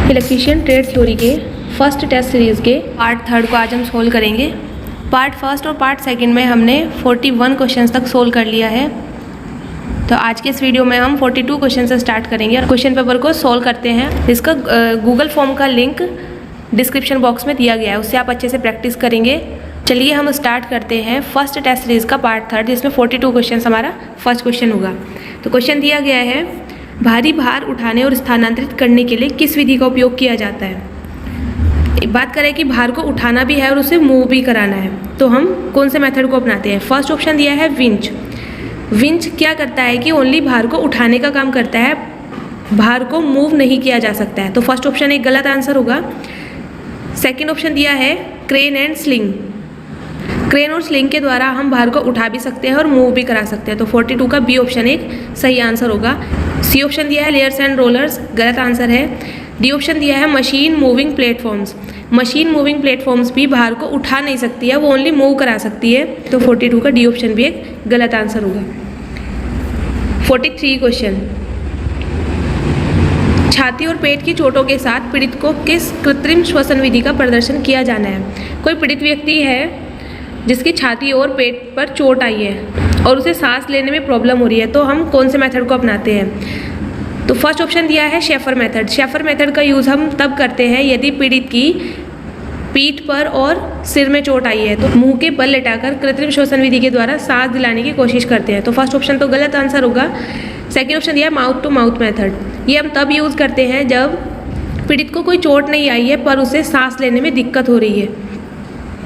Electrician trade theory के first test series के part third को आज हम सोल्व करेंगे। पार्ट फर्स्ट और पार्ट सेकंड में हमने 41 क्वेश्चंस तक सोल्व कर लिया है। तो आज के इस वीडियो में हम 42 क्वेश्चन से स्टार्ट करेंगे और क्वेश्चन पेपर को सोल्व करते हैं। इसका गूगल फॉर्म का लिंक डिस्क्रिप्शन बॉक्स में दिया गया है, उससे आप अच्छे से प्रैक्टिस करेंगे। चलिए हम स्टार्ट करते हैं फर्स्ट टेस्ट सीरीज़ का पार्ट थर्ड, जिसमें 42 क्वेश्चन हमारा फर्स्ट क्वेश्चन होगा। तो क्वेश्चन दिया गया है, भारी भार उठाने और स्थानांतरित करने के लिए किस विधि का उपयोग किया जाता है। बात करें कि भार को उठाना भी है और उसे मूव भी कराना है, तो हम कौन से मेथड को अपनाते हैं। फर्स्ट ऑप्शन दिया है विंच। विंच क्या करता है कि ओनली भार को उठाने का काम करता है, भार को मूव नहीं किया जा सकता है। तो फर्स्ट ऑप्शन एक गलत आंसर होगा। सेकेंड ऑप्शन दिया है क्रेन एंड स्लिंग। क्रेन और स्लिंग के द्वारा हम भार को उठा भी सकते हैं और मूव भी करा सकते हैं। तो 42 का बी ऑप्शन एक सही आंसर होगा। सी ऑप्शन दिया है लेयर्स एंड रोलर्स, गलत आंसर है। डी ऑप्शन दिया है machine moving platforms. Machine moving platforms भी भार को उठा नहीं सकती है, वो ओनली मूव करा सकती है। तो 42 का डी ऑप्शन भी एक गलत आंसर होगा। 43 क्वेश्चन, छाती और पेट की चोटों के साथ पीड़ित को किस कृत्रिम श्वसन विधि का प्रदर्शन किया जाना है। कोई पीड़ित व्यक्ति है जिसकी छाती और पेट पर चोट आई है और उसे सांस लेने में प्रॉब्लम हो रही है, तो हम कौन से मेथड को अपनाते हैं। तो फर्स्ट ऑप्शन दिया है शेफर मेथड। शेफर मेथड का यूज़ हम तब करते हैं यदि पीड़ित की पीठ पर और सिर में चोट आई है, तो मुंह के बल लेटाकर कृत्रिम श्वसन विधि के द्वारा सांस दिलाने की कोशिश करते हैं। तो फर्स्ट ऑप्शन तो गलत आंसर होगा। सेकेंड ऑप्शन दिया है माउथ टू माउथ मेथड। ये हम तब यूज़ करते हैं जब पीड़ित को कोई चोट नहीं आई है पर उसे सांस लेने में दिक्कत हो रही है,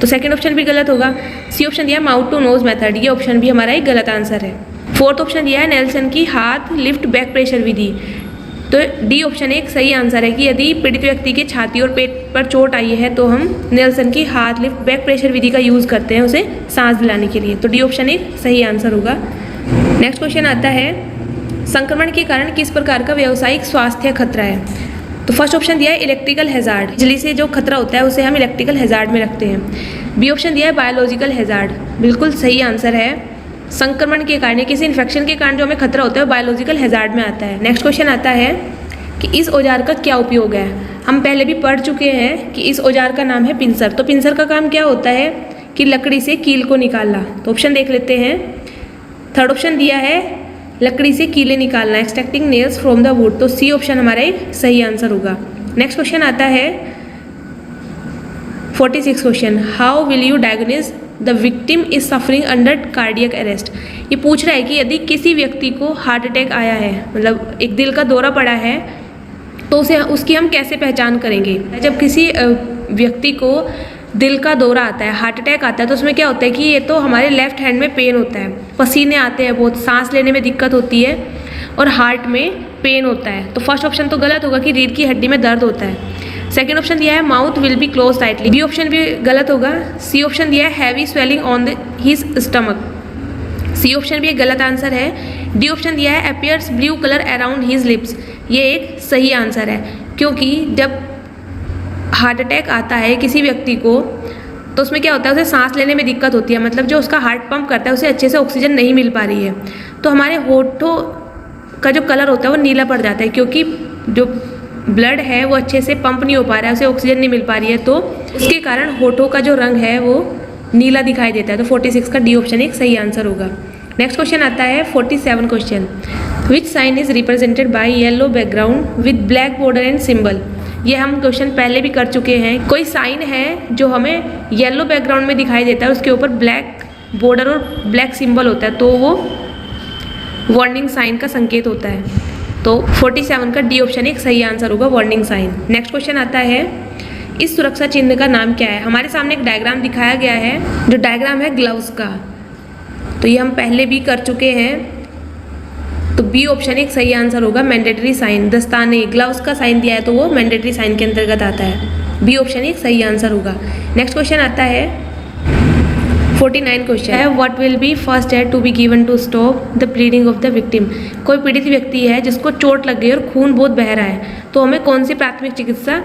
तो सेकंड ऑप्शन भी गलत होगा। सी ऑप्शन दिया माउथ टू नोज मेथड, ये ऑप्शन भी हमारा एक गलत आंसर है। फोर्थ ऑप्शन दिया है नेल्सन की हाथ लिफ्ट बैक प्रेशर विधि। तो डी ऑप्शन एक सही आंसर है कि यदि पीड़ित व्यक्ति के छाती और पेट पर चोट आई है तो हम नेल्सन की हाथ लिफ्ट बैक प्रेशर विधि का यूज़ करते हैं उसे सांस दिलाने के लिए। तो डी ऑप्शन एक सही आंसर होगा। नेक्स्ट क्वेश्चन आता है, संक्रमण के कारण किस प्रकार का व्यावसायिक स्वास्थ्य खतरा है। तो फर्स्ट ऑप्शन दिया है इलेक्ट्रिकल हैजार्ड। बिजली से जो खतरा होता है उसे हम इलेक्ट्रिकल हैजार्ड में रखते हैं। बी ऑप्शन दिया है बायोलॉजिकल हैजार्ड, बिल्कुल सही आंसर है। संक्रमण के कारण, किसी इन्फेक्शन के कारण जो हमें खतरा होता है वो बायोलॉजिकल हैजार्ड में आता है। नेक्स्ट क्वेश्चन आता है कि इस औजार का क्या उपयोग है। हम पहले भी पढ़ चुके हैं कि इस औजार का नाम है पिंसर। तो पिंसर का काम क्या होता है कि लकड़ी से कील को निकालना। तो ऑप्शन देख लेते हैं। थर्ड ऑप्शन दिया है लकड़ी से कीले निकालना, extracting nails from the wood. तो सी ऑप्शन हमारा एक सही आंसर होगा। नेक्स्ट क्वेश्चन आता है 46 question, how will you diagnose the victim is suffering under cardiac arrest. ये पूछ रहा है कि यदि किसी व्यक्ति को हार्ट अटैक आया है, मतलब एक दिल का दौरा पड़ा है, तो उसकी हम कैसे पहचान करेंगे। जब किसी व्यक्ति को दिल का दौरा आता है, हार्ट अटैक आता है, तो उसमें क्या होता है कि ये तो हमारे लेफ्ट हैंड में पेन होता है, पसीने आते हैं बहुत, सांस लेने में दिक्कत होती है और हार्ट में पेन होता है। तो फर्स्ट ऑप्शन तो गलत होगा कि रीढ़ की हड्डी में दर्द होता है। सेकेंड ऑप्शन दिया है mouth will be close tightly, B option भी गलत होगा। सी ऑप्शन दिया है heavy swelling on his stomach, C option भी एक गलत आंसर है। डी ऑप्शन दिया है appears blue colour around his lips, ये एक सही आंसर है, क्योंकि जब हार्ट अटैक आता है किसी व्यक्ति को तो उसमें क्या होता है, उसे सांस लेने में दिक्कत होती है, मतलब जो उसका हार्ट पंप करता है उसे अच्छे से ऑक्सीजन नहीं मिल पा रही है, तो हमारे होठों का जो कलर होता है वो नीला पड़ जाता है, क्योंकि जो ब्लड है वो अच्छे से पंप नहीं हो पा रहा है, उसे ऑक्सीजन नहीं मिल पा रही है, तो उसके कारण होठों का जो रंग है वो नीला दिखाई देता है। तो 46 का डी ऑप्शन एक सही आंसर होगा। नेक्स्ट क्वेश्चन आता है 47 question, which sign is represented by yellow background with black border and symbol. ये हम क्वेश्चन पहले भी कर चुके हैं। कोई साइन है जो हमें येलो बैकग्राउंड में दिखाई देता है, उसके ऊपर ब्लैक बॉर्डर और ब्लैक सिंबल होता है, तो वो वार्निंग साइन का संकेत होता है। तो 47 का डी ऑप्शन एक सही आंसर होगा, वार्निंग साइन। नेक्स्ट क्वेश्चन आता है, इस सुरक्षा चिन्ह का नाम क्या है। हमारे सामने एक डायग्राम दिखाया गया है, जो डायग्राम है ग्लव्स का, तो ये हम पहले भी कर चुके हैं। तो बी ऑप्शन एक सही आंसर होगा, मैंडेटरी साइन। दस्ताने, ग्लव्स का साइन दिया है तो वो मैंडेटरी साइन के अंतर्गत आता है। बी ऑप्शन एक सही आंसर होगा। नेक्स्ट क्वेश्चन आता है 49 क्वेश्चन है, what will be first aid to be given to stop the bleeding of the victim. कोई पीड़ित व्यक्ति है जिसको चोट लग गई और खून बहुत बह रहा है, तो हमें कौन सी प्राथमिक चिकित्सा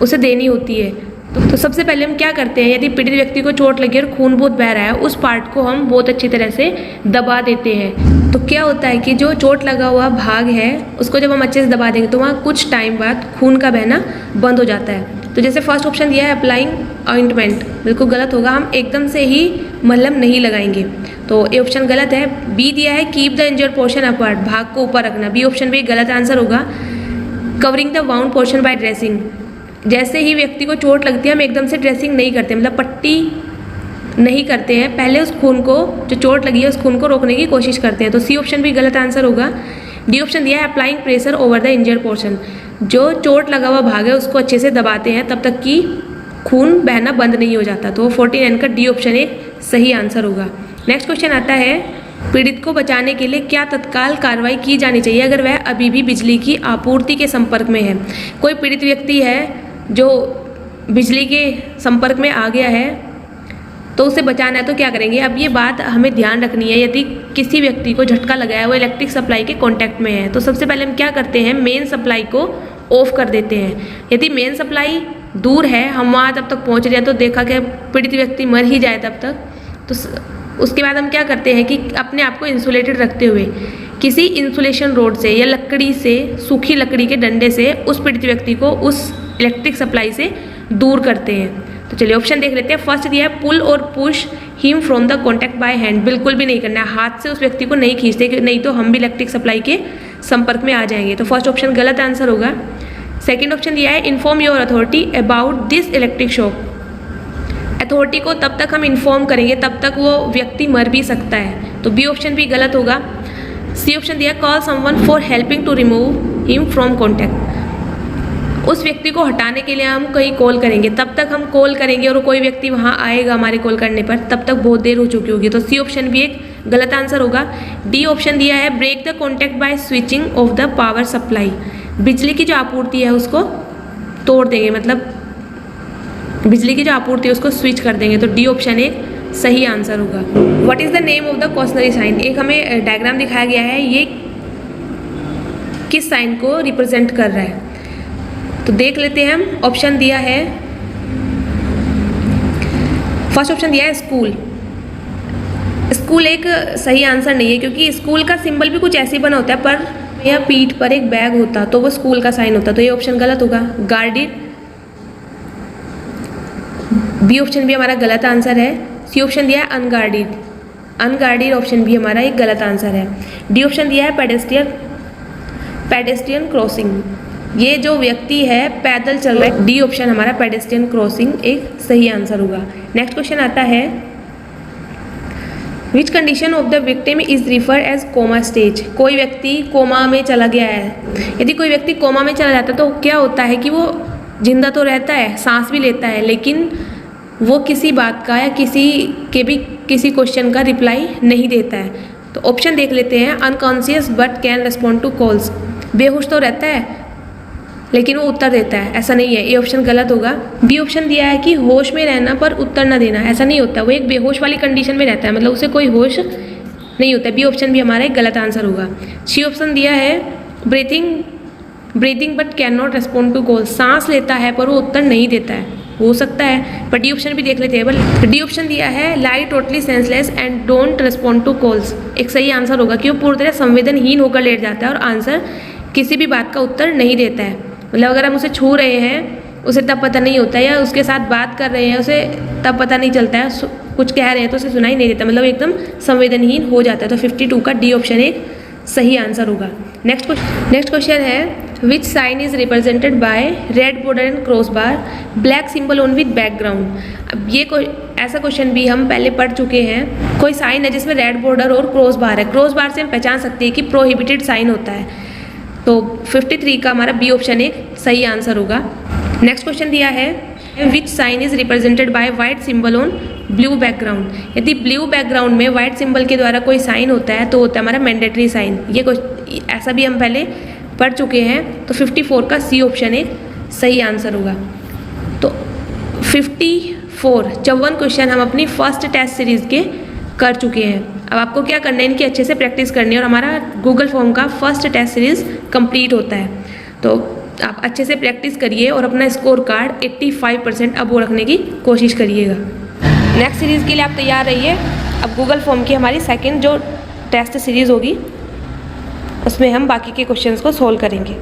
उसे देनी होती है। तो सबसे पहले हम क्या करते हैं, यदि पीड़ित व्यक्ति को चोट लगी और खून बहुत बह रहा है, उस पार्ट को हम बहुत अच्छी तरह से दबा देते हैं। तो क्या होता है कि जो चोट लगा हुआ भाग है उसको जब हम अच्छे से दबा देंगे तो वहाँ कुछ टाइम बाद खून का बहना बंद हो जाता है। तो जैसे फर्स्ट ऑप्शन दिया है अप्लाइंग ऑइंटमेंट, बिल्कुल गलत होगा, हम एकदम से ही मलहम नहीं लगाएंगे, तो ये ऑप्शन गलत है। बी दिया है keep the injured portion apart, भाग को ऊपर रखना, बी ऑप्शन भी गलत आंसर होगा। Covering the wound portion by dressing, जैसे ही व्यक्ति को चोट लगती है हम एकदम से ड्रेसिंग नहीं करते, मतलब पट्टी नहीं करते हैं, पहले उस खून को, जो चोट लगी है उस खून को रोकने की कोशिश करते हैं, तो सी ऑप्शन भी गलत आंसर होगा। डी ऑप्शन दिया है applying pressure over the injured portion, जो चोट लगा हुआ भाग है उसको अच्छे से दबाते हैं तब तक कि खून बहना बंद नहीं हो जाता, तो 49 का डी ऑप्शन एक सही आंसर होगा। नेक्स्ट क्वेश्चन आता है पीड़ित को बचाने के लिए क्या तत्काल कार्रवाई की जानी चाहिए अगर वह अभी भी बिजली की आपूर्ति के संपर्क में है। कोई पीड़ित व्यक्ति है जो बिजली के संपर्क में आ गया है तो उसे बचाना है, तो क्या करेंगे। अब ये बात हमें ध्यान रखनी है, यदि किसी व्यक्ति को झटका लगा है, वो इलेक्ट्रिक सप्लाई के कांटेक्ट में है, तो सबसे पहले हम क्या करते हैं, मेन सप्लाई को ऑफ कर देते हैं। यदि मेन सप्लाई दूर है, हम वहाँ तब तक पहुँच रहे हैं तो देखा कि पीड़ित व्यक्ति मर ही जाए तब तक, तो उसके बाद हम क्या करते हैं कि अपने आप को इंसुलेटेड रखते हुए किसी इंसुलेशन रोड से या लकड़ी से, सूखी लकड़ी के डंडे से उस पीड़ित व्यक्ति को उस इलेक्ट्रिक सप्लाई से दूर करते हैं। तो चलिए ऑप्शन देख लेते हैं। फर्स्ट दिया है पुल और push him from the contact by hand, बिल्कुल भी नहीं करना है, हाथ से उस व्यक्ति को नहीं खींचते, नहीं तो हम भी इलेक्ट्रिक सप्लाई के संपर्क में आ जाएंगे, तो फर्स्ट ऑप्शन गलत आंसर होगा। सेकेंड ऑप्शन दिया है inform your authority about this electric shock, authority को तब तक हम इन्फॉर्म करेंगे तब तक वो व्यक्ति मर भी सकता है, तो बी ऑप्शन भी गलत होगा। सी ऑप्शन दिया call someone for helping to remove him from contact, उस व्यक्ति को हटाने के लिए हम कहीं कॉल करेंगे, तब तक हम कॉल करेंगे और कोई व्यक्ति वहाँ आएगा हमारे कॉल करने पर, तब तक बहुत देर हो चुकी होगी, तो सी ऑप्शन भी एक गलत आंसर होगा। डी ऑप्शन दिया है break the contact by switching off the power supply, बिजली की जो आपूर्ति है उसको तोड़ देंगे, मतलब बिजली की जो आपूर्ति है उसको स्विच कर देंगे, तो डी ऑप्शन एक सही आंसर होगा। What is the name of the cautionary sign, एक हमें डायग्राम दिखाया गया है, ये किस साइन को रिप्रेजेंट कर रहा है, तो देख लेते हैं हम। ऑप्शन दिया है, फर्स्ट ऑप्शन दिया है स्कूल, स्कूल एक सही आंसर नहीं है क्योंकि स्कूल का सिंबल भी कुछ ऐसे ही बना होता है, पर या पीठ पर एक बैग होता तो वो स्कूल का साइन होता, तो ये ऑप्शन गलत होगा। गार्डेड, बी ऑप्शन भी हमारा गलत आंसर है। सी ऑप्शन दिया है अनगार्डेड, अनगार्डेड ऑप्शन भी हमारा एक गलत आंसर है। डी ऑप्शन दिया है पेडेस्ट्रियन क्रॉसिंग, ये जो व्यक्ति है पैदल चल रहा है, डी ऑप्शन हमारा पेडेस्ट्रियन क्रॉसिंग एक सही आंसर होगा। नेक्स्ट क्वेश्चन आता है which condition of the victim is refer as coma stage, कोई व्यक्ति कोमा में चला गया है। यदि कोई व्यक्ति कोमा में चला जाता है तो क्या होता है कि वो जिंदा तो रहता है, सांस भी लेता है, लेकिन वो किसी बात का या किसी क्वेश्चन का रिप्लाई नहीं देता है। तो ऑप्शन देख लेते हैं। Unconscious but can respond to calls, बेहोश तो रहता है लेकिन वो उत्तर देता है, ऐसा नहीं है, ये ऑप्शन गलत होगा। बी ऑप्शन दिया है कि होश में रहना पर उत्तर ना देना, ऐसा नहीं होता, वो एक बेहोश वाली कंडीशन में रहता है, मतलब उसे कोई होश नहीं होता। बी ऑप्शन भी हमारा एक गलत आंसर होगा। सी ऑप्शन दिया है breathing but can not respond to calls, सांस लेता है पर वो उत्तर नहीं देता है, हो सकता है, पर डी ऑप्शन भी देख लेते हैं। बट डी ऑप्शन दिया है lie totally senseless and don't respond to calls, एक सही आंसर होगा कि वो पूरी तरह संवेदनहीन होकर लेट जाता है और आंसर किसी भी बात का उत्तर नहीं देता है, मतलब अगर हम उसे छू रहे हैं उसे तब पता नहीं होता है, या उसके साथ बात कर रहे हैं उसे तब पता नहीं चलता है, कुछ कह रहे हैं तो उसे सुनाई नहीं देता, मतलब एकदम संवेदनहीन हो जाता है, तो 52 का डी ऑप्शन एक सही आंसर होगा। नेक्स्ट क्वेश्चन है which sign is represented by red border and cross bar black symbol on with background. अब ये ऐसा क्वेश्चन भी हम पहले पढ़ चुके हैं। कोई साइन है जिसमें रेड बॉर्डर और क्रॉस बार है, क्रॉस बार से हम पहचान सकते हैं कि प्रोहिबिटेड साइन होता है, तो 53 का हमारा बी ऑप्शन एक सही आंसर होगा। नेक्स्ट क्वेश्चन दिया है which sign is represented by white symbol on blue background. यदि ब्लू बैकग्राउंड में वाइट सिंबल के द्वारा कोई साइन होता है तो होता है हमारा मैंडेटरी साइन, ये ऐसा भी हम पहले पढ़ चुके हैं, तो 54 का सी ऑप्शन एक सही आंसर होगा। तो 54 क्वेश्चन हम अपनी फर्स्ट टेस्ट सीरीज के कर चुके हैं। अब आपको क्या करना है, इनकी अच्छे से प्रैक्टिस करनी है और हमारा गूगल फॉर्म का फर्स्ट टेस्ट सीरीज कंप्लीट होता है। तो आप अच्छे से प्रैक्टिस करिए और अपना स्कोर कार्ड 85% अब वो रखने की कोशिश करिएगा। नेक्स्ट सीरीज़ के लिए आप तैयार रहिए। अब गूगल फॉर्म की हमारी सेकंड जो टेस्ट सीरीज़ होगी उसमें हम बाकी के क्वेश्चंस को सोल्व करेंगे।